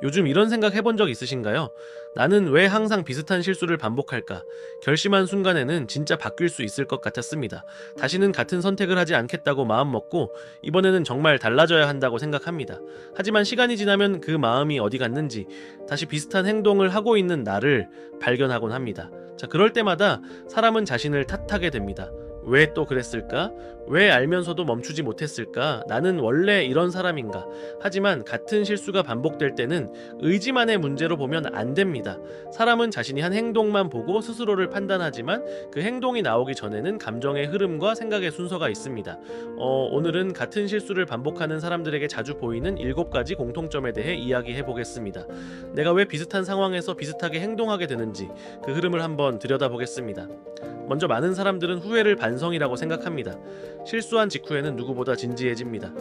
요즘 이런 생각 해본 적 있으신가요? 나는 왜 항상 비슷한 실수를 반복할까? 결심한 순간에는 진짜 바뀔 수 있을 것 같았습니다. 다시는 같은 선택을 하지 않겠다고 마음먹고 이번에는 정말 달라져야 한다고 생각합니다. 하지만 시간이 지나면 그 마음이 어디 갔는지 다시 비슷한 행동을 하고 있는 나를 발견하곤 합니다. 자, 그럴 때마다 사람은 자신을 탓하게 됩니다. 왜 또 그랬을까? 왜 알면서도 멈추지 못했을까? 나는 원래 이런 사람인가? 하지만 같은 실수가 반복될 때는 의지만의 문제로 보면 안 됩니다. 사람은 자신이 한 행동만 보고 스스로를 판단하지만 그 행동이 나오기 전에는 감정의 흐름과 생각의 순서가 있습니다. 오늘은 같은 실수를 반복하는 사람들에게 자주 보이는 7가지 공통점에 대해 이야기해 보겠습니다. 내가 왜 비슷한 상황에서 비슷하게 행동하게 되는지 그 흐름을 한번 들여다보겠습니다. 먼저 많은 사람들은 후회를 반성이라고 생각합니다. 실수한 직후에는 누구보다 진지해집니다.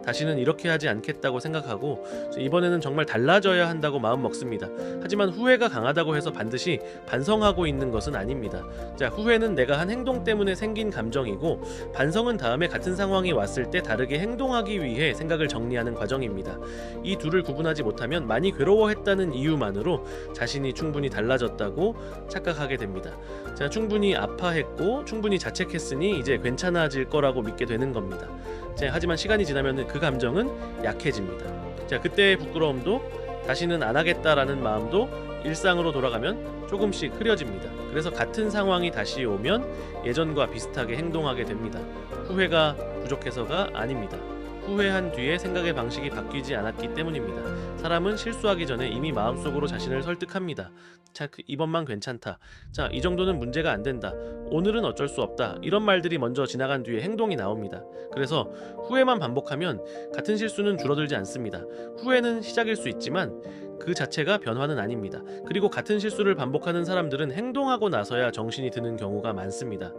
다시는 이렇게 하지 않겠다고 생각하고 이번에는 정말 달라져야 한다고 마음 먹습니다. 하지만 후회가 강하다고 해서 반드시 반성하고 있는 것은 아닙니다. 자, 후회는 내가 한 행동 때문에 생긴 감정이고, 반성은 다음에 같은 상황이 왔을 때 다르게 행동하기 위해 생각을 정리하는 과정입니다. 이 둘을 구분하지 못하면 많이 괴로워했다는 이유만으로 자신이 충분히 달라졌다고 착각하게 됩니다. 자, 충분히 아파했고 충분히 자책했으니 이제 괜찮아질 거라고 믿게 되는 겁니다. 자, 하지만 시간이 지나면 그 감정은 약해집니다. 자, 그때의 부끄러움도 다시는 안 하겠다라는 마음도 일상으로 돌아가면 조금씩 흐려집니다. 그래서 같은 상황이 다시 오면 예전과 비슷하게 행동하게 됩니다. 후회가 부족해서가 아닙니다. 후회한 뒤에 생각의 방식이 바뀌지 않았기 때문입니다. 사람은 실수하기 전에 이미 마음속으로 자신을 설득합니다. 자, 이번만 괜찮다. 자, 이 정도는 문제가 안 된다. 오늘은 어쩔 수 없다. 이런 말들이 먼저 지나간 뒤에 행동이 나옵니다. 그래서 후회만 반복하면 같은 실수는 줄어들지 않습니다. 후회는 시작일 수 있지만 그 자체가 변화는 아닙니다. 그리고 같은 실수를 반복하는 사람들은 행동하고 나서야 정신이 드는 경우가 많습니다.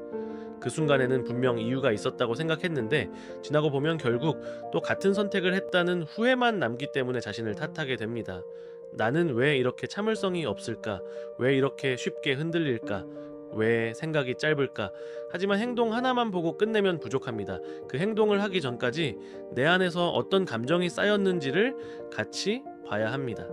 그 순간에는 분명 이유가 있었다고 생각했는데 지나고 보면 결국 또 같은 선택을 했다는 후회만 남기 때문에 자신을 탓하게 됩니다. 나는 왜 이렇게 참을성이 없을까? 왜 이렇게 쉽게 흔들릴까? 왜 생각이 짧을까? 하지만 행동 하나만 보고 끝내면 부족합니다. 그 행동을 하기 전까지 내 안에서 어떤 감정이 쌓였는지를 같이 봐야 합니다.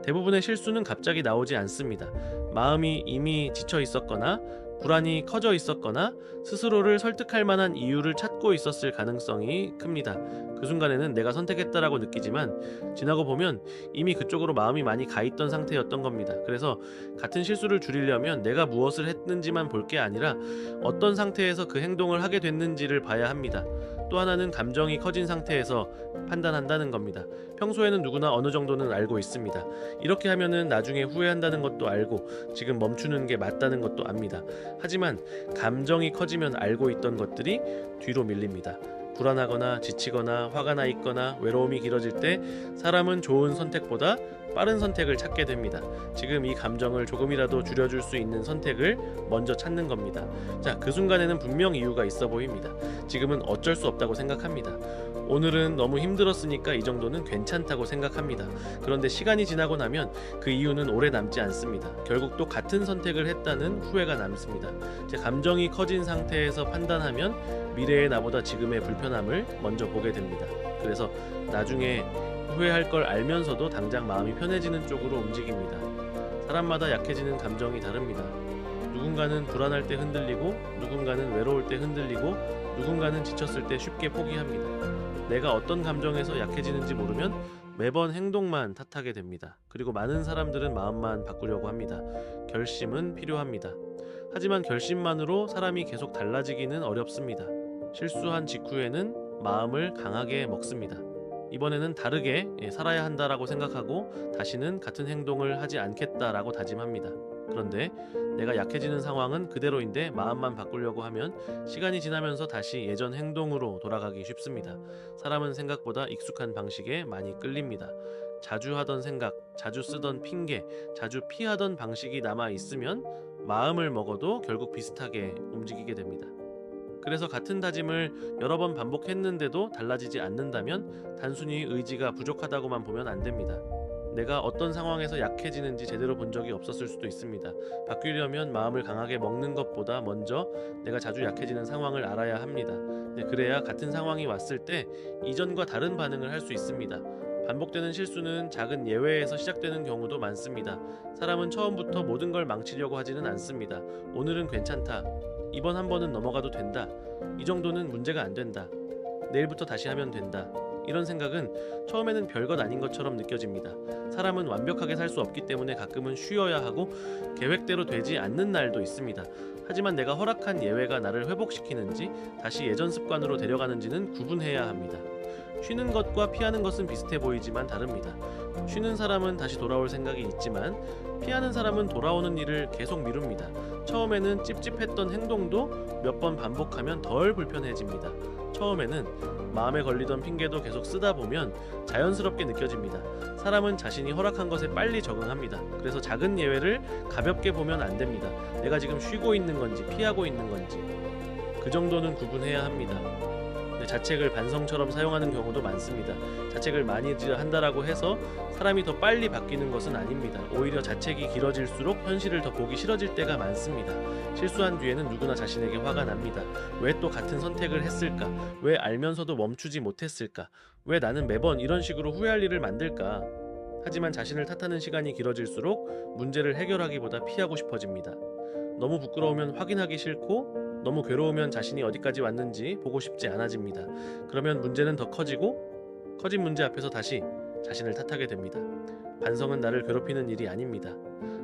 대부분의 실수는 갑자기 나오지 않습니다. 마음이 이미 지쳐 있었거나 불안이 커져 있었거나 스스로를 설득할 만한 이유를 찾고 있었을 가능성이 큽니다. 그 순간에는 내가 선택했다라고 느끼지만 지나고 보면 이미 그쪽으로 마음이 많이 가 있던 상태였던 겁니다. 그래서 같은 실수를 줄이려면 내가 무엇을 했는지만 볼 게 아니라 어떤 상태에서 그 행동을 하게 됐는지를 봐야 합니다. 또 하나는 감정이 커진 상태에서 판단한다는 겁니다. 평소에는 누구나 어느 정도는 알고 있습니다. 이렇게 하면은 나중에 후회한다는 것도 알고 지금 멈추는 게 맞다는 것도 압니다. 하지만 감정이 커지면 알고 있던 것들이 뒤로 밀립니다. 불안하거나 지치거나 화가 나 있거나 외로움이 길어질 때 사람은 좋은 선택보다 빠른 선택을 찾게 됩니다. 지금 이 감정을 조금이라도 줄여줄 수 있는 선택을 먼저 찾는 겁니다. 자, 그 순간에는 분명 이유가 있어 보입니다. 지금은 어쩔 수 없다고 생각합니다. 오늘은 너무 힘들었으니까 이 정도는 괜찮다고 생각합니다. 그런데 시간이 지나고 나면 그 이유는 오래 남지 않습니다. 결국 또 같은 선택을 했다는 후회가 남습니다. 제 감정이 커진 상태에서 판단하면 미래의 나보다 지금의 불편함을 먼저 보게 됩니다. 그래서 나중에 후회할 걸 알면서도 당장 마음이 편해지는 쪽으로 움직입니다. 사람마다 약해지는 감정이 다릅니다. 누군가는 불안할 때 흔들리고, 누군가는 외로울 때 흔들리고, 누군가는 지쳤을 때 쉽게 포기합니다. 내가 어떤 감정에서 약해지는지 모르면 매번 행동만 탓하게 됩니다. 그리고 많은 사람들은 마음만 바꾸려고 합니다. 결심은 필요합니다. 하지만 결심만으로 사람이 계속 달라지기는 어렵습니다. 실수한 직후에는 마음을 강하게 먹습니다. 이번에는 다르게 살아야 한다라고 생각하고 다시는 같은 행동을 하지 않겠다라고 다짐합니다. 그런데 내가 약해지는 상황은 그대로인데 마음만 바꾸려고 하면 시간이 지나면서 다시 예전 행동으로 돌아가기 쉽습니다. 사람은 생각보다 익숙한 방식에 많이 끌립니다. 자주 하던 생각, 자주 쓰던 핑계, 자주 피하던 방식이 남아 있으면 마음을 먹어도 결국 비슷하게 움직이게 됩니다. 그래서 같은 다짐을 여러 번 반복했는데도 달라지지 않는다면 단순히 의지가 부족하다고만 보면 안 됩니다. 내가 어떤 상황에서 약해지는지 제대로 본 적이 없었을 수도 있습니다. 바뀌려면 마음을 강하게 먹는 것보다 먼저 내가 자주 약해지는 상황을 알아야 합니다. 그래야 같은 상황이 왔을 때 이전과 다른 반응을 할 수 있습니다. 반복되는 실수는 작은 예외에서 시작되는 경우도 많습니다. 사람은 처음부터 모든 걸 망치려고 하지는 않습니다. 오늘은 괜찮다. 이번 한 번은 넘어가도 된다. 이 정도는 문제가 안 된다. 내일부터 다시 하면 된다. 이런 생각은 처음에는 별것 아닌 것처럼 느껴집니다. 사람은 완벽하게 살 수 없기 때문에 가끔은 쉬어야 하고 계획대로 되지 않는 날도 있습니다. 하지만 내가 허락한 예외가 나를 회복시키는지 다시 예전 습관으로 데려가는지는 구분해야 합니다. 쉬는 것과 피하는 것은 비슷해 보이지만 다릅니다. 쉬는 사람은 다시 돌아올 생각이 있지만 피하는 사람은 돌아오는 일을 계속 미룹니다. 처음에는 찝찝했던 행동도 몇 번 반복하면 덜 불편해집니다. 처음에는 마음에 걸리던 핑계도 계속 쓰다 보면 자연스럽게 느껴집니다. 사람은 자신이 허락한 것에 빨리 적응합니다. 그래서 작은 예외를 가볍게 보면 안 됩니다. 내가 지금 쉬고 있는 건지 피하고 있는 건지 그 정도는 구분해야 합니다. 자책을 반성처럼 사용하는 경우도 많습니다. 자책을 많이 한다라고 해서 사람이 더 빨리 바뀌는 것은 아닙니다. 오히려 자책이 길어질수록 현실을 더 보기 싫어질 때가 많습니다. 실수한 뒤에는 누구나 자신에게 화가 납니다. 왜 또 같은 선택을 했을까? 왜 알면서도 멈추지 못했을까? 왜 나는 매번 이런 식으로 후회할 일을 만들까? 하지만 자신을 탓하는 시간이 길어질수록 문제를 해결하기보다 피하고 싶어집니다. 너무 부끄러우면 확인하기 싫고 너무 괴로우면 자신이 어디까지 왔는지 보고 싶지 않아집니다. 그러면 문제는 더 커지고 커진 문제 앞에서 다시 자신을 탓하게 됩니다. 반성은 나를 괴롭히는 일이 아닙니다.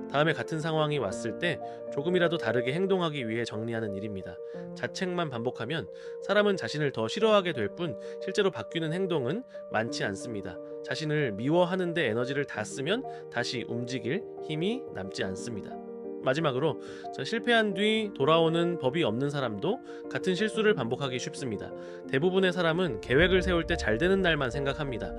다음에 같은 상황이 왔을 때 조금이라도 다르게 행동하기 위해 정리하는 일입니다. 자책만 반복하면 사람은 자신을 더 싫어하게 될 뿐 실제로 바뀌는 행동은 많지 않습니다. 자신을 미워하는데 에너지를 다 쓰면 다시 움직일 힘이 남지 않습니다. 마지막으로 실패한 뒤 돌아오는 법이 없는 사람도 같은 실수를 반복하기 쉽습니다. 대부분의 사람은 계획을 세울 때 잘 되는 날만 생각합니다.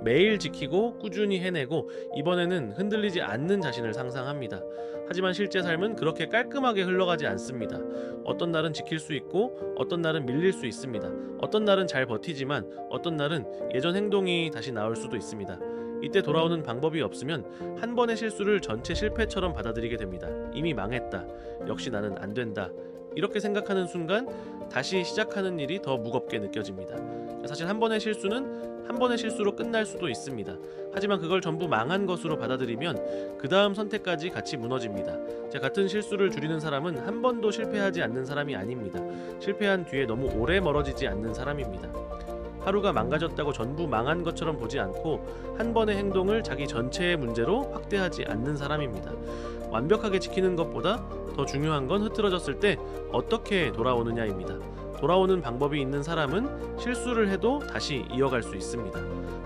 매일 지키고 꾸준히 해내고 이번에는 흔들리지 않는 자신을 상상합니다. 하지만 실제 삶은 그렇게 깔끔하게 흘러가지 않습니다. 어떤 날은 지킬 수 있고 어떤 날은 밀릴 수 있습니다. 어떤 날은 잘 버티지만 어떤 날은 예전 행동이 다시 나올 수도 있습니다. 이때 돌아오는 방법이 없으면 한 번의 실수를 전체 실패처럼 받아들이게 됩니다. 이미 망했다. 역시 나는 안 된다. 이렇게 생각하는 순간 다시 시작하는 일이 더 무겁게 느껴집니다. 사실 한 번의 실수는 한 번의 실수로 끝날 수도 있습니다. 하지만 그걸 전부 망한 것으로 받아들이면 그 다음 선택까지 같이 무너집니다. 같은 실수를 줄이는 사람은 한 번도 실패하지 않는 사람이 아닙니다. 실패한 뒤에 너무 오래 멀어지지 않는 사람입니다. 하루가 망가졌다고 전부 망한 것처럼 보지 않고 한 번의 행동을 자기 전체의 문제로 확대하지 않는 사람입니다. 완벽하게 지키는 것보다 더 중요한 건 흐트러졌을 때 어떻게 돌아오느냐입니다. 돌아오는 방법이 있는 사람은 실수를 해도 다시 이어갈 수 있습니다.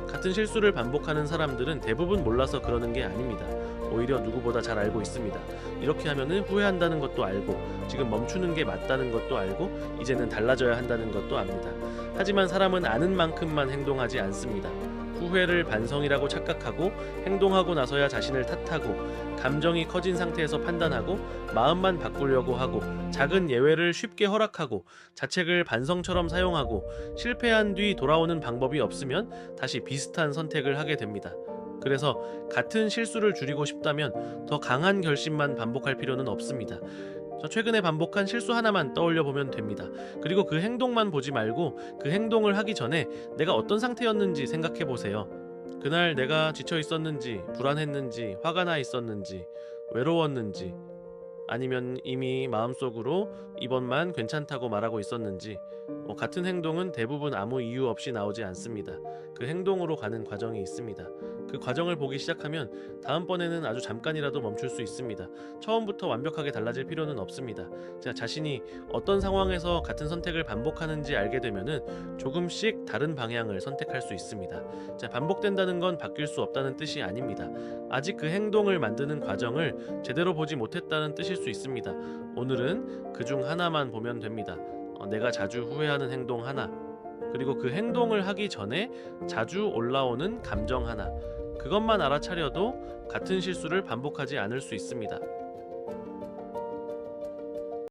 같은 실수를 반복하는 사람들은 대부분 몰라서 그러는 게 아닙니다. 오히려 누구보다 잘 알고 있습니다. 이렇게 하면은 후회한다는 것도 알고 지금 멈추는 게 맞다는 것도 알고 이제는 달라져야 한다는 것도 압니다. 하지만 사람은 아는 만큼만 행동하지 않습니다. 후회를 반성이라고 착각하고 행동하고 나서야 자신을 탓하고 감정이 커진 상태에서 판단하고 마음만 바꾸려고 하고 작은 예외를 쉽게 허락하고 자책을 반성처럼 사용하고 실패한 뒤 돌아오는 방법이 없으면 다시 비슷한 선택을 하게 됩니다. 그래서 같은 실수를 줄이고 싶다면 더 강한 결심만 반복할 필요는 없습니다. 최근에 반복한 실수 하나만 떠올려 보면 됩니다. 그리고 그 행동만 보지 말고 그 행동을 하기 전에 내가 어떤 상태였는지 생각해 보세요. 그날 내가 지쳐 있었는지, 불안했는지, 화가 나 있었는지, 외로웠는지, 아니면 이미 마음속으로 이번만 괜찮다고 말하고 있었는지. 같은 행동은 대부분 아무 이유 없이 나오지 않습니다. 그 행동으로 가는 과정이 있습니다. 그 과정을 보기 시작하면 다음번에는 아주 잠깐이라도 멈출 수 있습니다. 처음부터 완벽하게 달라질 필요는 없습니다. 자신이 어떤 상황에서 같은 선택을 반복하는지 알게 되면은 조금씩 다른 방향을 선택할 수 있습니다. 반복된다는 건 바뀔 수 없다는 뜻이 아닙니다. 아직 그 행동을 만드는 과정을 제대로 보지 못했다는 뜻일 수 있습니다. 오늘은 그중 하나만 보면 됩니다. 내가 자주 후회하는 행동 하나, 그리고 그 행동을 하기 전에 자주 올라오는 감정 하나, 그것만 알아차려도 같은 실수를 반복하지 않을 수 있습니다.